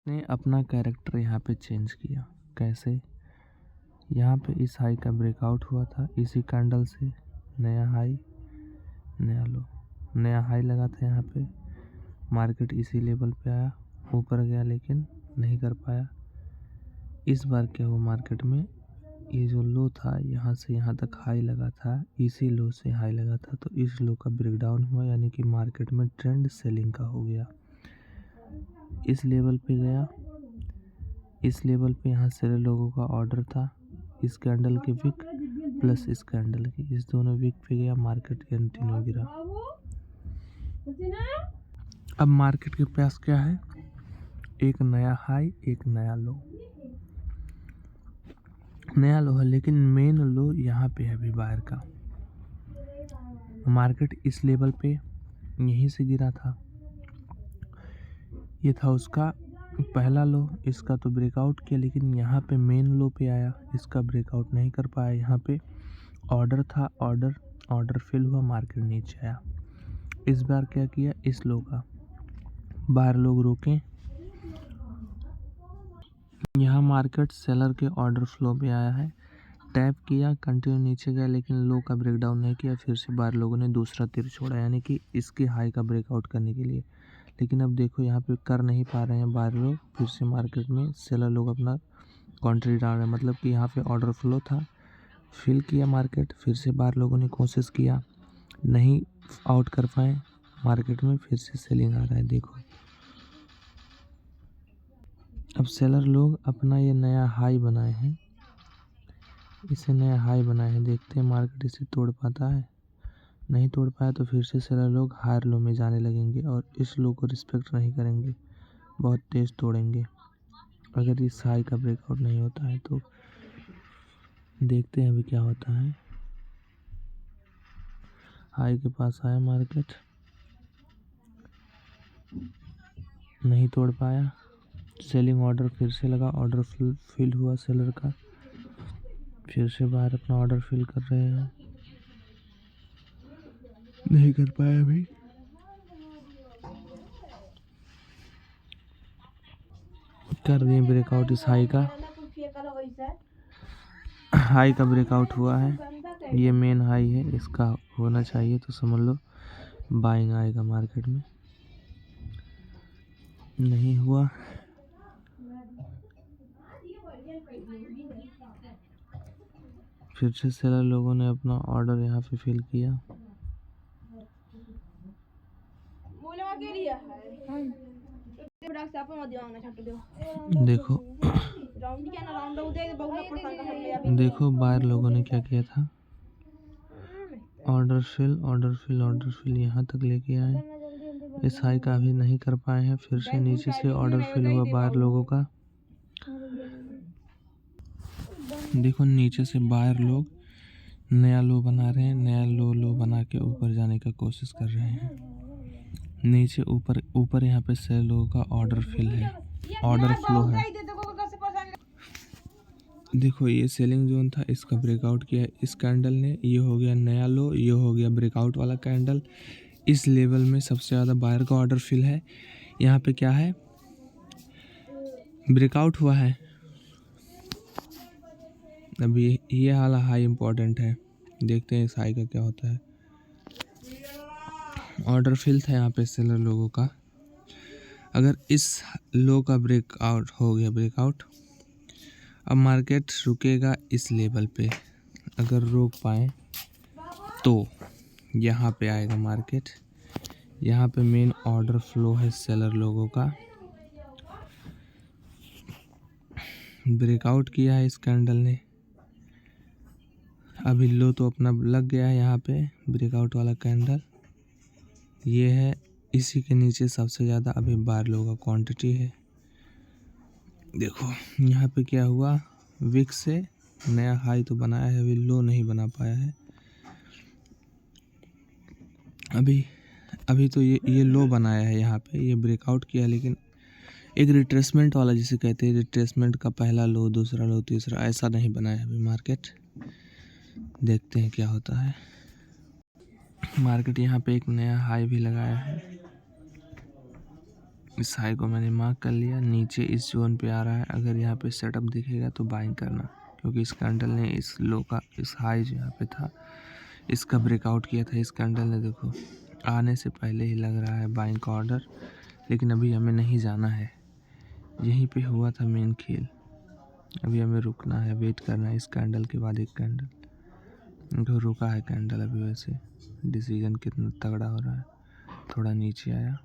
ने अपना कैरेक्टर यहाँ पे चेंज किया। कैसे? यहाँ पे इस हाई का ब्रेकआउट हुआ था, इसी कैंडल से नया हाई नया लो, नया हाई लगा था यहाँ पे। मार्केट इसी लेवल पे आया, ऊपर गया लेकिन नहीं कर पाया। इस बार क्या हुआ मार्केट में, ये जो लो था यहाँ से यहाँ तक हाई लगा था, इसी लो से हाई लगा था, तो इस लो का ब्रेकडाउन हुआ, यानी कि मार्केट में ट्रेंड सेलिंग का हो गया। इस लेवल पे गया, इस लेवल पे यहाँ से लोगों का ऑर्डर था, इस कैंडल के विक प्लस इस कैंडल की, इस दोनों विक पे गया, मार्केट कंटिन्यू गिरा। अब मार्केट के पास क्या है, एक नया हाई एक नया लो, नया लो है लेकिन मेन लो यहाँ पे है अभी बाहर का। मार्केट इस लेवल पे यहीं से गिरा था, ये था उसका पहला लो, इसका तो ब्रेकआउट किया लेकिन यहाँ पे मेन लो पे आया, इसका ब्रेकआउट नहीं कर पाया। यहाँ पे ऑर्डर था, ऑर्डर फिल हुआ, मार्केट नीचे आया। इस बार क्या किया, इस लो का बाहर लोग रोके, यहाँ मार्केट सेलर के ऑर्डर फ्लो पे आया है, टैप किया, कंटिन्यू नीचे गया लेकिन लो का ब्रेकडाउन नहीं किया। फिर से बाहर लोगों ने दूसरा तीर छोड़ा, यानी कि इसके हाई का ब्रेकआउट करने के लिए। लेकिन अब देखो यहाँ पे कर नहीं पा रहे हैं बाहर लोग, फिर से मार्केट में सेलर लोग अपना कॉन्ट्री डाल रहे हैं। मतलब कि यहाँ पे ऑर्डर फ्लो था, फिल किया मार्केट, फिर से बाहर लोगों ने कोशिश किया, नहीं आउट कर पाए, मार्केट में फिर से सेलिंग आ रहा है। देखो अब सेलर लोग अपना ये नया हाई बनाए हैं, इसे नया हाई बनाए हैं, देखते हैं मार्केट इसे तोड़ पाता है। नहीं तोड़ पाया तो फिर से सेलर लोग हायर लो में जाने लगेंगे और इस लो को रिस्पेक्ट नहीं करेंगे, बहुत तेज तोड़ेंगे। अगर इस हाई का ब्रेकआउट नहीं होता है तो देखते हैं अभी क्या होता है। हाई के पास आया मार्केट, नहीं तोड़ पाया, सेलिंग ऑर्डर फिर से लगा, ऑर्डर फिल हुआ सेलर का, फिर से बाहर अपना ऑर्डर फिल कर रहे हैं, नहीं कर पाया अभी। कर दिए ब्रेकआउट इस हाई का, हाई का ब्रेकआउट हुआ है, ये मेन हाई है, इसका होना चाहिए तो समझ लो बाइंग आएगा मार्केट में, नहीं हुआ। फिर से सेलर लोगों ने अपना ऑर्डर यहाँ पे फिल किया, देखो देखो बाहर लोगों ने क्या किया था, ऑर्डर फिल यहाँ तक लेके आए, इस हाई का अभी नहीं कर पाए हैं। फिर से नीचे से ऑर्डर फिल हुआ बाहर लोगों का, देखो नीचे से बाहर लोग नया लो बना रहे हैं, नया लो बना के ऊपर जाने का कोशिश कर रहे हैं। नीचे ऊपर यहाँ पे से लोगों का ऑर्डर फिल है, ऑर्डर फ्लो है। देखो ये सेलिंग जोन था, इसका ब्रेकआउट किया है इस कैंडल ने, ये हो गया नया लो, ये हो गया ब्रेकआउट वाला कैंडल। इस लेवल में सबसे ज़्यादा बाहर का ऑर्डर फिल है। यहाँ पे क्या है, ब्रेकआउट हुआ है, अभी ये हाल हाई इम्पोर्टेंट है, देखते हैं इस हाई का क्या होता है। ऑर्डर फिल था यहाँ पे सेलर लोगों का, अगर इस लो का ब्रेकआउट हो गया, ब्रेकआउट, अब मार्केट रुकेगा इस लेवल पे, अगर रोक पाए तो यहाँ पे आएगा मार्केट। यहाँ पे मेन ऑर्डर फ्लो है सेलर लोगों का, ब्रेकआउट किया है इस कैंडल ने, अभी लो तो अपना लग गया है यहाँ पे ब्रेकआउट वाला कैंडल, ये है, इसी के नीचे सबसे ज़्यादा अभी बाहर लोगों का क्वांटिटी है। देखो यहाँ पे क्या हुआ, विक से नया हाई तो बनाया है, अभी लो नहीं बना पाया है। अभी तो ये लो बनाया है, यहाँ पे ये ब्रेकआउट किया, लेकिन एक रिट्रेसमेंट वाला जिसे कहते हैं, रिट्रेसमेंट का पहला लो, दूसरा लो, तीसरा, ऐसा नहीं बनाया अभी मार्केट। देखते हैं क्या होता है। मार्केट यहाँ पे एक नया हाई भी लगाया है, इस हाई को मैंने मार्क कर लिया। नीचे इस जोन पे आ रहा है, अगर यहाँ पे सेटअप दिखेगा तो बाइंग करना, क्योंकि इस कैंडल ने इस लो का, इस हाई जो यहाँ पे था इसका ब्रेकआउट किया था। इस कैंडल ने देखो आने से पहले ही लग रहा है बाइंग का ऑर्डर, लेकिन अभी हमें नहीं जाना है। यहीं पे हुआ था मेन खेल। अभी हमें रुकना है, वेट करना है इस कैंडल के बाद एक कैंडल। जो रुका है कैंडल अभी, वैसे डिसीजन कितना तगड़ा हो रहा है। थोड़ा नीचे आया,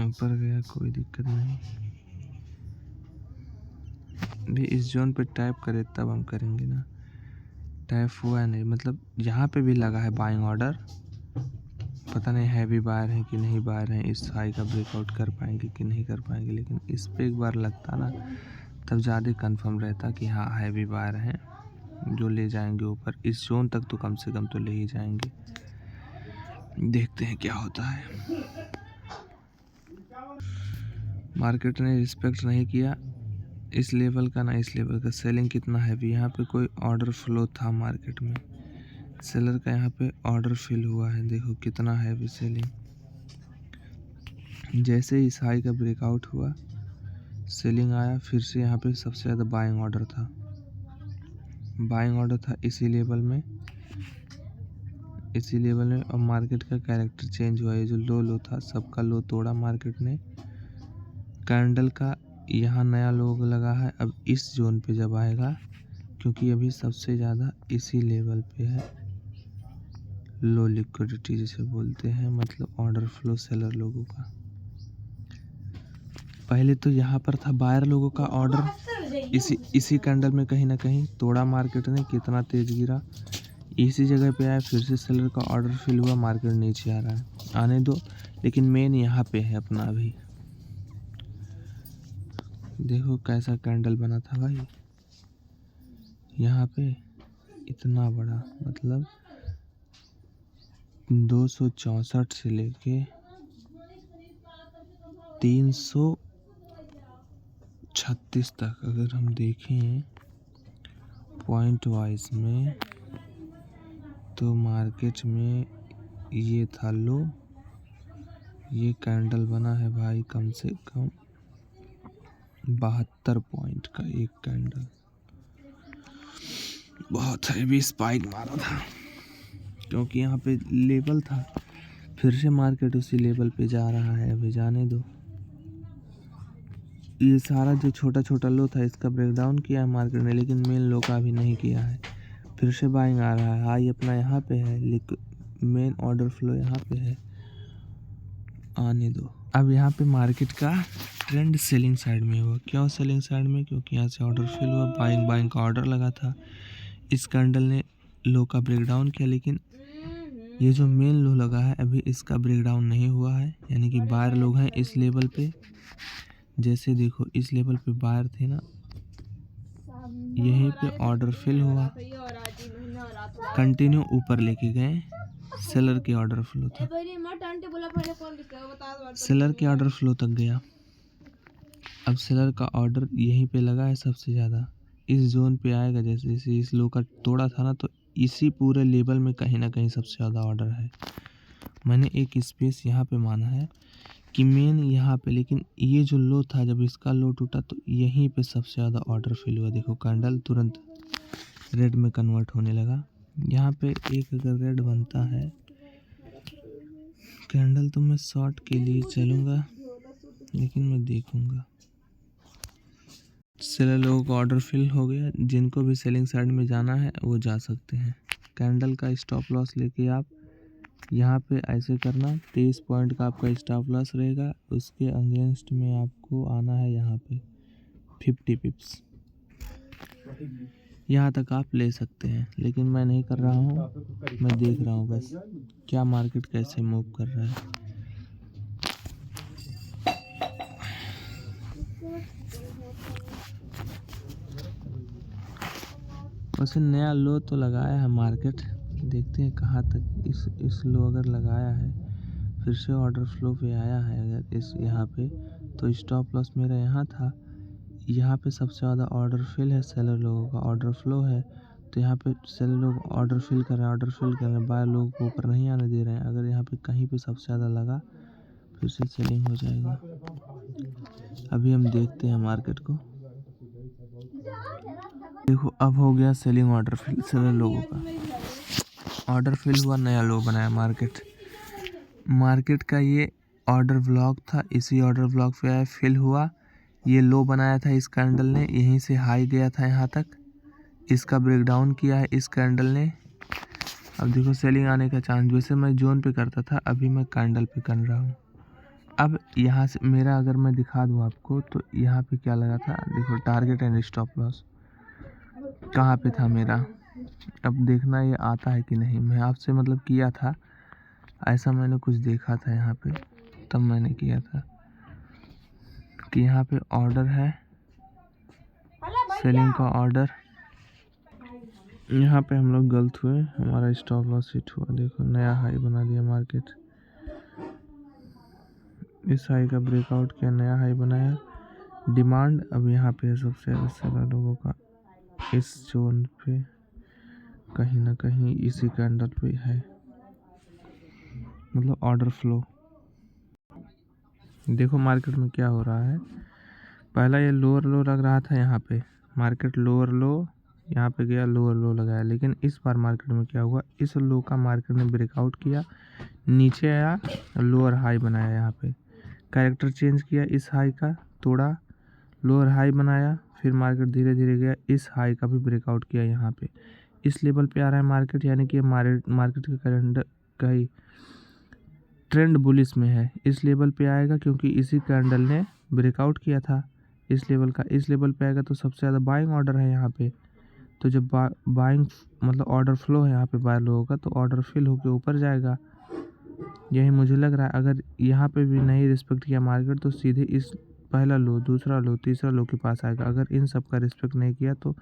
ऊपर गया, कोई दिक्कत नहीं। भी इस जोन पे टैप करे तब हम करेंगे ना। टैप हुआ नहीं, मतलब यहाँ पे भी लगा है बाइंग ऑर्डर। पता नहीं हैवी बायर है कि नहीं बायर है, इस हाई का ब्रेकआउट कर पाएंगे कि नहीं कर पाएंगे। लेकिन इस पे एक बार लगता ना, तब ज़्यादा कंफर्म रहता कि हाँ हैवी बायर हैं जो ले जाएंगे ऊपर। इस जोन तक तो कम से कम तो ले ही जाएंगे। देखते हैं क्या होता है। मार्केट ने रिस्पेक्ट नहीं किया इस लेवल का, ना इस लेवल का। सेलिंग कितना हैवी, यहाँ पे कोई ऑर्डर फ्लो था मार्केट में, सेलर का यहाँ पे ऑर्डर फिल हुआ है। देखो कितना हैवी सेलिंग। जैसे ही इस हाई का ब्रेकआउट हुआ सेलिंग आया, फिर से यहाँ पे सबसे ज़्यादा बाइंग ऑर्डर था। बाइंग ऑर्डर था इसी लेवल में, इसी लेवल में। और मार्केट का कैरेक्टर चेंज हुआ। ये जो लो था सबका लो तोड़ा मार्केट ने। कैंडल का यहाँ नया लो लगा है। अब इस जोन पे जब आएगा, क्योंकि अभी सबसे ज़्यादा इसी लेवल पे है लो लिक्विडिटी जिसे बोलते हैं, मतलब ऑर्डर फ्लो सेलर लोगों का। पहले तो यहाँ पर था बायर लोगों का ऑर्डर, इसी कैंडल में कहीं ना कहीं तोड़ा मार्केट ने। कितना तेज गिरा, इसी जगह पे आया, फिर से सेलर का ऑर्डर फिल हुआ, मार्केट नीचे आ रहा है। आने दो, लेकिन मेन यहाँ पे है अपना। अभी देखो कैसा कैंडल बना था भाई यहाँ पे, इतना बड़ा, मतलब 264 से लेके 336 तक अगर हम देखें पॉइंट वाइज में, तो मार्केट में ये था लो। ये कैंडल बना है भाई कम से कम 72 पॉइंट का एक कैंडल। बहुत हैवी स्पाइक मारा था, क्योंकि यहाँ पे लेवल था। फिर से मार्केट उसी लेवल पे जा रहा है। अभी जाने दो। ये सारा जो छोटा छोटा लो था इसका ब्रेकडाउन किया है मार्केट ने, लेकिन मेन लो का अभी नहीं किया है। फिर से बाइंग आ रहा है। हाई अपना यहाँ पे है, लेकिन मेन ऑर्डर फ्लो यहाँ पे है। आने दो। अब यहाँ पे मार्केट का ट्रेंड सेलिंग साइड में हुआ। क्यों सेलिंग साइड में? क्योंकि यहाँ से ऑर्डर फिल हुआ, बाइंग का ऑर्डर लगा था। इस कैंडल ने लो का ब्रेकडाउन किया, लेकिन ये जो मेन लो लगा है अभी इसका ब्रेकडाउन नहीं हुआ है। यानी कि बायर लोग हैं इस लेवल पे। जैसे देखो इस लेवल पे बायर थे ना, यहीं पे ऑर्डर फिल हुआ, कंटिन्यू ऊपर लेके गए। सेलर के ऑर्डर फ्लो था, सेलर के ऑर्डर फ्लो तक गया। अब सेलर का ऑर्डर यहीं पे लगा है सबसे ज़्यादा। इस जोन पे आएगा, जैसे जैसे इस लो का तोड़ा था ना, तो इसी पूरे लेवल में कहीं ना कहीं सबसे ज़्यादा ऑर्डर है। मैंने एक स्पेस यहाँ पे माना है कि मेन यहाँ पे, लेकिन ये जो लो था जब इसका लो टूटा तो यहीं पे सबसे ज़्यादा ऑर्डर फिल हुआ। देखो कैंडल तुरंत रेड में कन्वर्ट होने लगा। यहाँ पे एक अगर रेड बनता है कैंडल तो मैं शॉर्ट के लिए चलूँगा, लेकिन मैं देखूँगा। सेलर लोगों का ऑर्डर फिल हो गया। जिनको भी सेलिंग साइड में जाना है वो जा सकते हैं। कैंडल का स्टॉप लॉस लेके आप यहाँ पे ऐसे करना। 23 पॉइंट का आपका स्टॉप लॉस रहेगा, उसके अगेंस्ट में आपको आना है यहाँ पे 50 पिप्स। यहाँ तक आप ले सकते हैं, लेकिन मैं नहीं कर रहा हूँ। मैं देख रहा हूँ बस क्या मार्केट कैसे मूव कर रहा है। वैसे नया लो तो लगाया है मार्केट, देखते हैं कहाँ तक इस लो अगर लगाया है, फिर से ऑर्डर फ्लो पे आया है अगर इस यहाँ पे, तो स्टॉप लॉस मेरा यहाँ था। यहाँ पे सबसे ज़्यादा ऑर्डर फिल है, सेलर लोगों का ऑर्डर फ्लो है, तो यहाँ पे सेलर लोग ऑर्डर फिल कर रहे हैं, बायर लोगों को ऊपर नहीं आने दे रहे हैं। अगर यहाँ पे कहीं पे सबसे ज़्यादा लगा फिर से सेलिंग हो जाएगा। अभी हम देखते हैं मार्केट को। देखो अब हो गया सेलिंग ऑर्डर फिल, सेलर लोगों का ऑर्डर फिल हुआ, नया लो बनाया मार्केट का ये ऑर्डर ब्लॉक था, इसी ऑर्डर ब्लॉक पे आया, फिल हुआ, ये लो बनाया था इस कैंडल ने, यहीं से हाई गया था यहाँ तक, इसका ब्रेकडाउन किया है इस कैंडल ने। अब देखो सेलिंग आने का चांस, वैसे मैं जोन पे करता था, अभी मैं कैंडल पे कर रहा हूँ। अब यहाँ से मेरा अगर मैं दिखा दूँ आपको तो यहाँ पे क्या लगा था, देखो टारगेट एंड स्टॉप लॉस कहाँ पे था मेरा। अब देखना ये आता है कि नहीं, मैं आपसे मतलब किया था ऐसा, मैंने कुछ देखा था यहाँ पे, तब मैंने किया था कि यहाँ पे ऑर्डर है सेलिंग का ऑर्डर, यहाँ पे हम लोग गलत हुए, हमारा स्टॉप लॉस हिट हुआ। देखो नया हाई बना दिया मार्केट, इस हाई का ब्रेकआउट किया, नया हाई बनाया। डिमांड अब यहाँ पे है सबसे ज़्यादा लोगों का, इस जोन पे कहीं ना कहीं इसी कैंडल पे है, मतलब ऑर्डर फ्लो। देखो मार्केट में क्या हो रहा है, पहला ये लोअर लो लग रहा था, यहाँ पे मार्केट लोअर लो, यहाँ पे गया लोअर लो लगाया, लेकिन इस बार मार्केट में क्या हुआ, इस लो का मार्केट ने ब्रेकआउट किया, नीचे आया, लोअर हाई बनाया, यहाँ पे कैरेक्टर चेंज किया, इस हाई का तोड़ा, लोअर हाई बनाया, फिर मार्केट धीरे धीरे गया, इस हाई का भी ब्रेकआउट किया, यहाँ पे इस लेवल पे आ रहा है मार्केट, यानी कि मार्केट के कैलेंडर का ही ट्रेंड बुलिश में है, इस लेवल पे आएगा क्योंकि इसी कैंडल ने ब्रेकआउट किया था इस लेवल का, इस लेवल पे आएगा तो सबसे ज़्यादा बाइंग ऑर्डर है यहाँ पे। तो जब बाइंग मतलब ऑर्डर फ्लो है यहाँ पे बायर लोगों का, तो ऑर्डर फिल होकर ऊपर जाएगा, यही मुझे लग रहा है। अगर यहाँ पे भी नहीं रिस्पेक्ट किया मार्केट तो सीधे इस पहला लो, दूसरा लो, तीसरा लो के पास आएगा। अगर इन सब का रिस्पेक्ट नहीं किया तो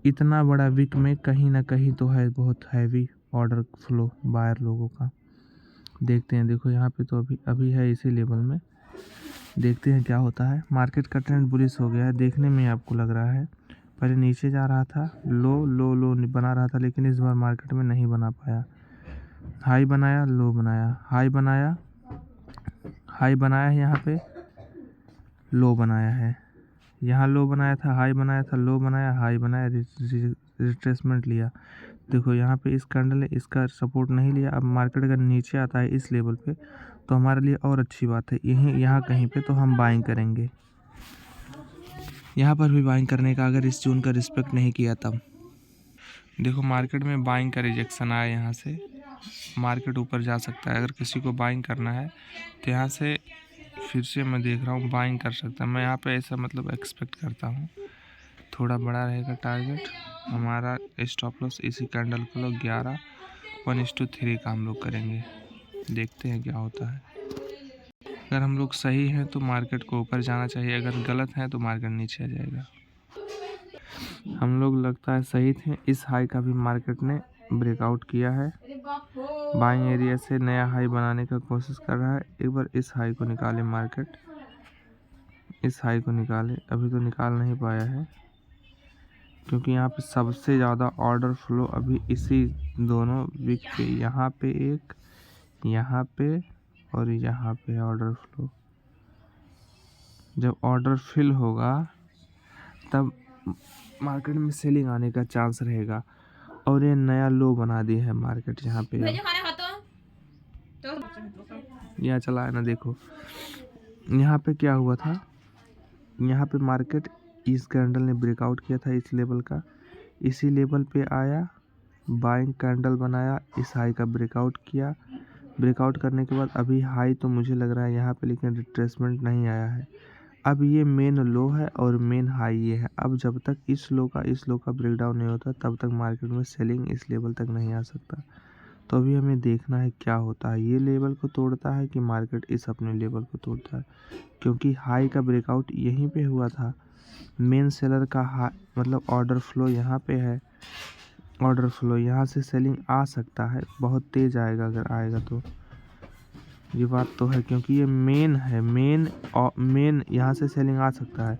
इतना बड़ा वीक में कहीं ना कहीं तो है बहुत हैवी ऑर्डर फ्लो बायर लोगों का। देखते हैं, देखो यहाँ पे तो अभी है इसी लेवल में, देखते हैं क्या होता है। मार्केट का ट्रेंड बुलिश हो गया है, देखने में आपको लग रहा है, पहले नीचे जा रहा था, लो लो लो बना रहा था, लेकिन इस बार मार्केट में नहीं बना पाया, हाई बनाया, लो बनाया, हाई बनाया, हाई बनाया है, यहाँ पे लो बनाया है, यहाँ लो बनाया था, हाई बनाया था, लो बनाया, हाई बनाया, रिट्रेसमेंट लिया। देखो यहाँ पे इस कैंडल ने इसका सपोर्ट नहीं लिया। अब मार्केट अगर नीचे आता है इस लेवल पे तो हमारे लिए और अच्छी बात है, यहाँ कहीं पे तो हम बाइंग करेंगे, यहाँ पर भी बाइंग करने का, अगर इस जोन का रिस्पेक्ट नहीं किया तब। देखो मार्केट में बाइंग का रिजेक्शन आया, यहाँ से मार्केट ऊपर जा सकता है, अगर किसी को बाइंग करना है तो यहाँ से फिर से मैं देख रहा हूँ बाइंग कर सकता है। मैं यहाँ पे ऐसा मतलब एक्सपेक्ट करता हूँ थोड़ा बड़ा रहेगा टारगेट हमारा, स्टॉप लॉस इसी कैंडल को लोग 11:1:3 का हम लोग करेंगे, देखते हैं क्या होता है। अगर हम लोग सही हैं तो मार्केट को ऊपर जाना चाहिए, अगर गलत है तो मार्केट नीचे आ जाएगा। हम लोग लगता है सही थे, इस हाई का भी मार्केट ने ब्रेकआउट किया है, बाइंग एरिया से नया हाई बनाने का कोशिश कर रहा है। एक बार इस हाई को निकाले मार्केट, इस हाई को निकाले, अभी तो निकाल नहीं पाया है क्योंकि यहाँ पे सबसे ज़्यादा ऑर्डर फ्लो अभी इसी दोनों वीक पे, यहाँ पे एक, यहाँ पे और यहाँ पे ऑर्डर फ्लो। जब ऑर्डर फिल होगा तब मार्केट में सेलिंग आने का चांस रहेगा। और ये नया लो बना दिया है मार्केट, यहाँ पे यहाँ चला है ना, देखो यहाँ पे क्या हुआ था, यहाँ पे मार्केट इस कैंडल ने ब्रेकआउट किया था इस लेवल का, इसी लेवल पे आया, बाइंग कैंडल बनाया, इस हाई का ब्रेकआउट किया, ब्रेकआउट करने के बाद अभी हाई तो मुझे लग रहा है यहाँ पे, लेकिन रिट्रेसमेंट नहीं आया है। अब ये मेन लो है और मेन हाई ये है। अब जब तक इस लो का ब्रेकडाउन नहीं होता तब तक मार्केट में सेलिंग इस लेवल तक नहीं आ सकता। तो अभी हमें देखना है क्या होता है, ये लेवल को तोड़ता है कि मार्केट इस अपने लेवल को तोड़ता है, क्योंकि हाई का ब्रेकआउट यहीं पे हुआ था। मेन सेलर का मतलब ऑर्डर फ्लो यहाँ पे है, ऑर्डर फ्लो यहाँ से सेलिंग आ सकता है, बहुत तेज़ आएगा, अगर आएगा तो ये बात तो है, क्योंकि ये मेन है, मेन यहाँ से सेलिंग आ सकता है।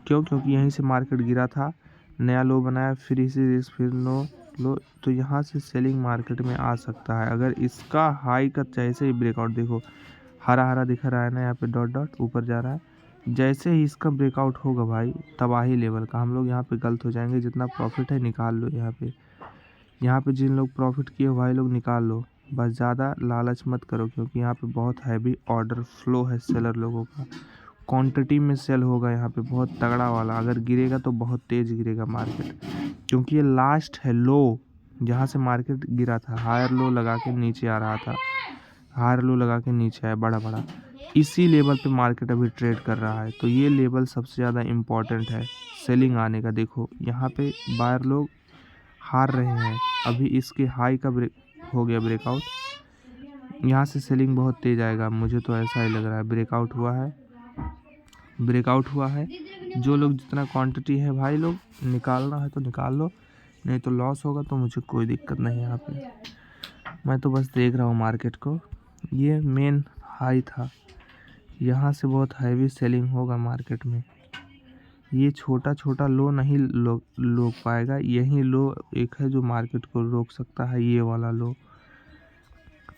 क्योंकि यहीं से मार्केट गिरा था, नया लो बनाया, फिर इसी फिर लो, लो, तो यहाँ से सेलिंग मार्केट में आ सकता है। अगर इसका हाई का जैसे ही ब्रेकआउट, देखो हरा हरा दिख रहा है ना, यहाँ पे डॉट डॉट ऊपर जा रहा है, जैसे ही इसका ब्रेकआउट होगा भाई तबाही लेवल का, हम लोग यहाँ पे गलत हो जाएंगे। जितना प्रॉफिट है निकाल लो यहाँ पे जिन लोग प्रॉफिट किए भाई लोग निकाल लो, बस ज़्यादा लालच मत करो, क्योंकि यहाँ पे बहुत हैवी ऑर्डर फ्लो है सेलर लोगों का। क्वांटिटी में सेल होगा यहाँ पे बहुत तगड़ा वाला। अगर गिरेगा तो बहुत तेज़ गिरेगा मार्केट, क्योंकि ये लास्ट है लो जहाँ से मार्केट गिरा था। हायर लो लगा के नीचे आ रहा था, हायर लो लगा के नीचे आया बड़ा बड़ा, इसी लेवल पे मार्केट अभी ट्रेड कर रहा है। तो ये लेवल सबसे ज़्यादा इम्पॉर्टेंट है सेलिंग आने का। देखो यहाँ पे बायर लोग हार रहे हैं, अभी इसके हाई का ब्रेक हो गया ब्रेकआउट, यहाँ से सेलिंग बहुत तेज़ आएगा, मुझे तो ऐसा ही लग रहा है। ब्रेकआउट हुआ है। जो लोग जितना क्वांटिटी है भाई लोग निकालना है तो निकाल लो, नहीं तो लॉस होगा तो मुझे कोई दिक्कत नहीं है। यहाँ पे मैं तो बस देख रहा हूँ मार्केट को। ये मेन हाई था, यहाँ से बहुत हैवी सेलिंग होगा मार्केट में। ये छोटा छोटा लो नहीं रोक पाएगा, यही लो एक है जो मार्केट को रोक सकता है, ये वाला लो।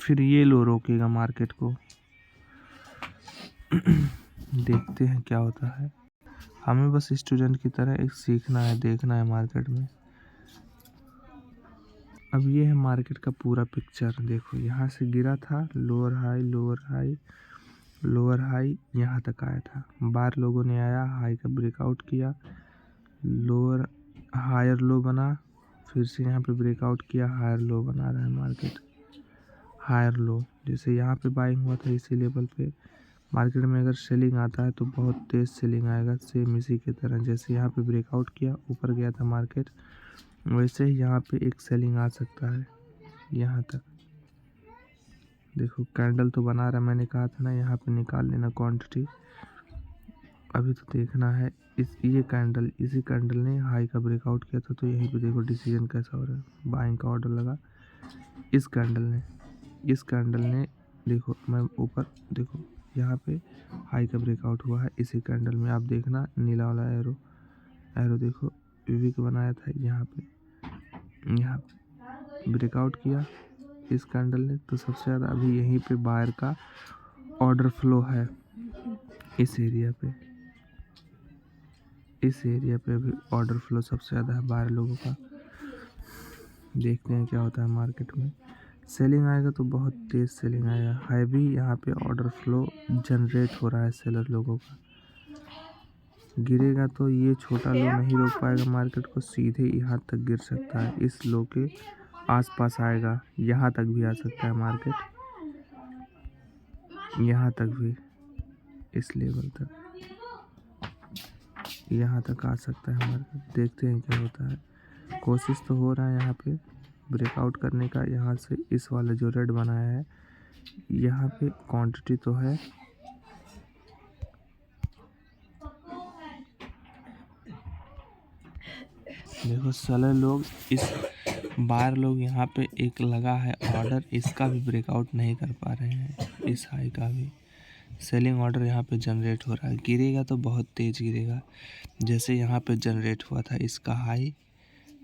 फिर ये लो रोकेगा मार्केट को। देखते हैं क्या होता है। हमें बस स्टूडेंट की तरह एक सीखना है, देखना है मार्केट में। अब ये है मार्केट का पूरा पिक्चर। देखो यहाँ से गिरा था, lower high lower high lower high यहाँ तक आया था। बार लोगों ने आया, हाई का ब्रेकआउट किया, लोअर हायर लो बना, फिर से यहाँ पे ब्रेकआउट किया, हायर लो बना रहा है मार्केट। हायर लो जैसे यहाँ पे बाइंग हुआ था इसी लेवल पे, मार्केट में अगर सेलिंग आता है तो बहुत तेज़ सेलिंग आएगा। सेम इसी की तरह जैसे यहाँ पे ब्रेकआउट किया ऊपर गया था मार्केट, वैसे ही यहाँ पे एक सेलिंग आ सकता है यहाँ तक। देखो कैंडल तो बना रहा, मैंने कहा था ना यहाँ पे निकाल लेना क्वांटिटी। अभी तो देखना है ये कैंडल, इसी कैंडल ने हाई का ब्रेकआउट किया था, तो यहीं पे देखो डिसीजन कैसा हो रहा है। बाइंग का ऑर्डर लगा इस कैंडल ने देखो, मैं ऊपर देखो यहाँ पे हाई का ब्रेकआउट हुआ है इसी कैंडल में। आप देखना नीला वाला एरो देखो, वीक बनाया था यहाँ पे ब्रेकआउट किया इस कैंडल ने, तो सबसे ज़्यादा अभी यहीं पे बायर का ऑर्डर फ्लो है। इस एरिया पे अभी ऑर्डर फ्लो सबसे ज़्यादा है बायर लोगों का। देखते हैं क्या होता है मार्केट में। सेलिंग आएगा तो बहुत तेज़ सेलिंग आएगा, हैवी यहाँ पे ऑर्डर फ्लो जनरेट हो रहा है सेलर लोगों का। गिरेगा तो ये छोटा लो नहीं रोक पाएगा मार्केट को, सीधे यहाँ तक गिर सकता है, इस लो के आसपास आएगा, यहाँ तक भी आ सकता है मार्केट, यहाँ तक भी, इस लेवल तक यहाँ तक आ सकता है मार्केट। देखते हैं क्या होता है। कोशिश तो हो रहा है यहाँ पे ब्रेकआउट करने का। यहाँ से इस वाला जो रेड बनाया है यहाँ पे क्वांटिटी तो है, देखो सेलर लोग इस बार लोग यहाँ पे एक लगा है ऑर्डर, इसका भी ब्रेकआउट नहीं कर पा रहे हैं। इस हाई का भी सेलिंग ऑर्डर यहाँ पे जनरेट हो रहा है। गिरेगा तो बहुत तेज़ गिरेगा, जैसे यहाँ पे जनरेट हुआ था इसका हाई,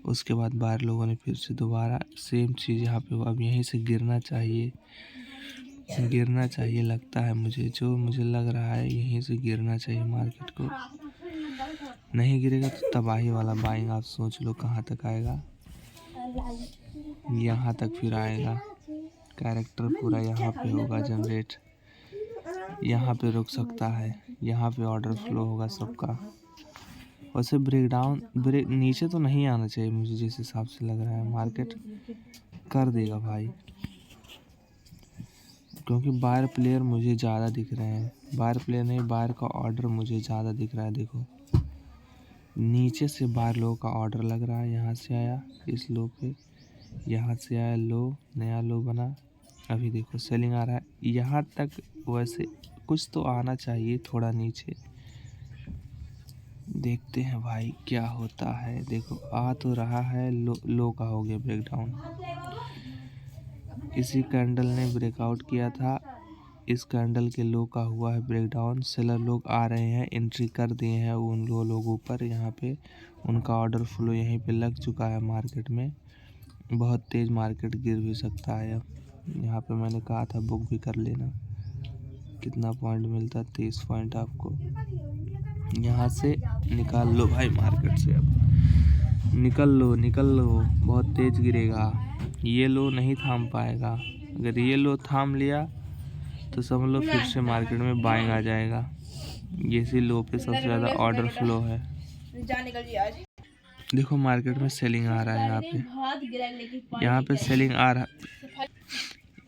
उसके बाद बार लोगों ने फिर से दोबारा सेम चीज़ यहाँ पे हुआ। अब यहीं से गिरना चाहिए लगता है मुझे, जो मुझे लग रहा है यहीं से गिरना चाहिए मार्केट को। नहीं गिरेगा तो तबाही वाला बाइंग, आप सोच लो कहाँ तक आएगा, यहाँ तक फिर आएगा। कैरेक्टर पूरा यहाँ पे होगा जनरेट, यहाँ पे रुक सकता है, यहाँ पे ऑर्डर फ्लो होगा सबका। वैसे ब्रेक नीचे तो नहीं आना चाहिए मुझे, जिस हिसाब से लग रहा है मार्केट कर देगा भाई, क्योंकि बायर प्लेयर मुझे ज़्यादा दिख रहे हैं। बायर प्लेयर नहीं, बायर का ऑर्डर मुझे ज़्यादा दिख रहा है। देखो नीचे से बायर लो का ऑर्डर लग रहा है, यहाँ से आया इस लो पे, यहाँ से आया लो, नया लो बना, अभी देखो सेलिंग आ रहा है यहाँ तक। वैसे कुछ तो आना चाहिए थोड़ा नीचे, देखते हैं भाई क्या होता है। देखो आ तो रहा है, लो का हो गया ब्रेकडाउन। इसी कैंडल ने ब्रेकआउट किया था, इस कैंडल के लो का हुआ है ब्रेकडाउन। सेलर लोग आ रहे हैं, एंट्री कर दिए हैं उन लोगों पर, यहाँ पे उनका ऑर्डर फ्लो यहीं पे लग चुका है मार्केट में। बहुत तेज़ मार्केट गिर भी सकता है। अब यहाँ पे मैंने कहा था बुक भी कर लेना। कितना पॉइंट मिलता है? 30 पॉइंट आपको। यहाँ से निकाल लो भाई मार्केट से। अब निकल लो निकल लो, बहुत तेज़ गिरेगा। ये लो नहीं थाम पाएगा। अगर ये लो थाम लिया तो समझ लो फिर से मार्केट में बाइंग आ जाएगा। ये सी लो पे सबसे ज़्यादा ऑर्डर फ्लो है। देखो मार्केट में सेलिंग आ रहा है यहाँ पे सेलिंग आ रहा है।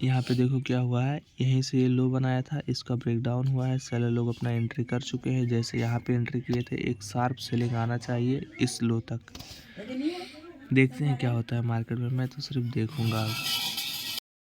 यहाँ पे देखो क्या हुआ है, यहीं से ये लो बनाया था, इसका ब्रेकडाउन हुआ है। सेलर लोग अपना एंट्री कर चुके हैं। जैसे यहाँ पे एंट्री किए थे, एक शार्प सेलिंग आना चाहिए इस लो तक। देखते हैं क्या होता है मार्केट में, मैं तो सिर्फ देखूंगा।